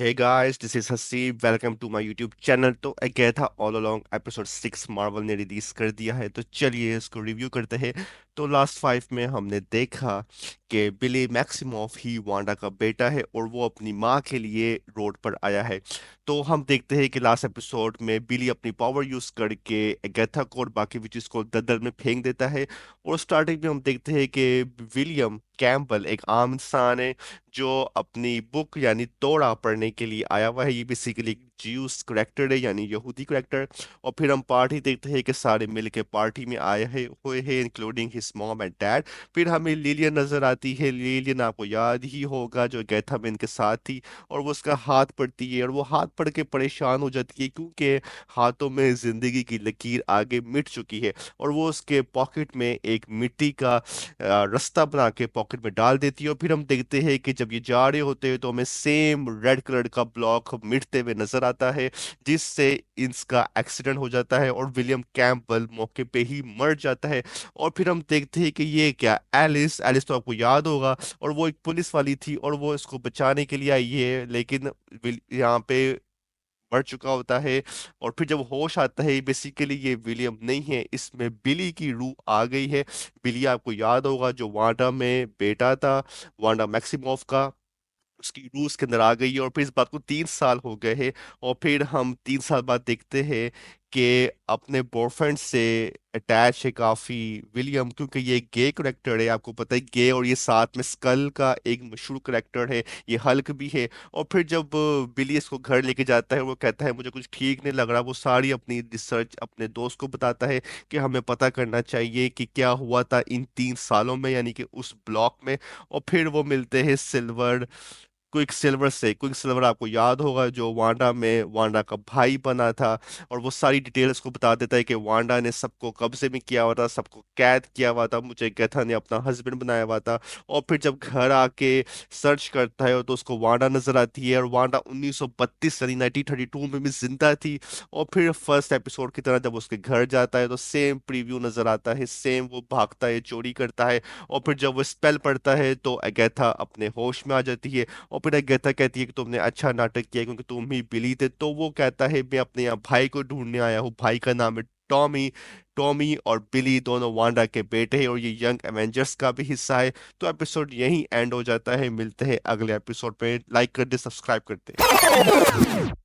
Hey guys, this is Hasib. Welcome to my YouTube channel। तो अगेथा all along episode 6 Marvel ने release कर दिया है, तो चलिए इसको रिव्यू करते हैं। तो लास्ट 5 में हमने देखा कि बिली मैक्सिमोफ ही वांडा का बेटा है और वो अपनी माँ के लिए रोड पर आया है। तो हम देखते हैं कि लास्ट एपिसोड में बिली अपनी पावर यूज करके अगेथा को और बाकी विचेस को दलदल में फेंक देता है। और स्टार्टिंग में हम देखते हैं कि विलियम कैम्पबेल एक आम इंसान है जो अपनी बुक यानी तोड़ा पढ़ने के लिए आया हुआ है। ये बेसिकली ज्यूस करेक्टर है यानी यहूदी करेक्टर। और फिर हम पार्टी देखते हैं कि सारे मिल के पार्टी में आए हैं हुए हैं, including his mom and dad. फिर हमें लिलियन नजर आती है। लिलियन आपको याद ही होगा, जो गैथा में इनके साथ थी। और वो उसका हाथ पड़ती है और वो हाथ पड़ के परेशान हो जाती है क्योंकि हाथों में जिंदगी की लकीर आगे मिट चुकी है। और वो उसके पॉकेट में एक मिट्टी का रास्ता बना के पॉकेट में डाल देती है। और फिर हम देखते हैं कि जब ये जा रहे होते हैं तो हमें सेम रेड कलर का ब्लॉक मिटते हुए नजर आता है, जिससे इसका एक्सीडेंट हो जाता है और विलियम कैम्पबेल मौके पे ही मर जाता है। और फिर हम देखते हैं कि ये क्या एलिस एलिस तो आपको याद होगा, और वो एक पुलिस वाली थी और वो इसको बचाने के लिए आई है, लेकिन यहाँ पे मर चुका होता है। और फिर जब होश आता है, बेसिकली ये विलियम नहीं है, इसमें बिली की रूह आ गई है। बिली आपको याद होगा, जो वांडा में बेटा था, वांडा मैक्सिमोफ का, उसकी रूह उसके अंदर आ गई है। और फिर इस बात को 3 साल हो गए हैं। और फिर हम 3 साल बाद देखते हैं कि अपने बॉयफ्रेंड से अटैच है काफी विलियम, क्योंकि ये गे करेक्टर है, आपको पता है गे, और ये साथ में स्कल का एक मशहूर करेक्टर है, ये हल्क भी है। और फिर जब बिली इसको घर लेके जाता है, वो कहता है मुझे कुछ ठीक नहीं लग रहा, वो सारी अपनी रिसर्च अपने दोस्त को बताता है कि हमें पता करना चाहिए कि क्या हुआ था इन 3 सालों में, यानी कि उस ब्लॉक में। और फिर वो मिलते हैं सिल्वर क्विक सिल्वर से। क्विक सिल्वर आपको याद होगा, जो वांडा में वांडा का भाई बना था। और वो सारी डिटेल्स को बता देता है कि वांडा ने सबको कब्जे में किया हुआ था, सबको कैद किया हुआ था, मुझे गैथा ने अपना हस्बैंड बनाया हुआ था। और फिर जब घर आके सर्च करता है तो उसको वांडा नजर आती है, और वांडा 1932 यानी 1932 में भी जिंदा थी। और फिर फर्स्ट एपिसोड की तरह जब उसके घर जाता है तो सेम प्रीव्यू नजर आता है, सेम वो भागता है, चोरी करता है। और फिर जब वो स्पेल पढ़ता है तो अगेथा अपने होश में आ जाती है। और फिर गीता कहती है कि तुमने अच्छा नाटक किया क्योंकि तुम ही बिली थे। तो वो कहता है मैं अपने यहाँ भाई को ढूंढने आया हूँ, भाई का नाम है टॉमी। टॉमी और बिली दोनों वांडा के बेटे हैं और ये यंग एवेंजर्स का भी हिस्सा है। तो एपिसोड यहीं एंड हो जाता है। मिलते हैं अगले एपिसोड पे। लाइक कर दे, सब्सक्राइब करते।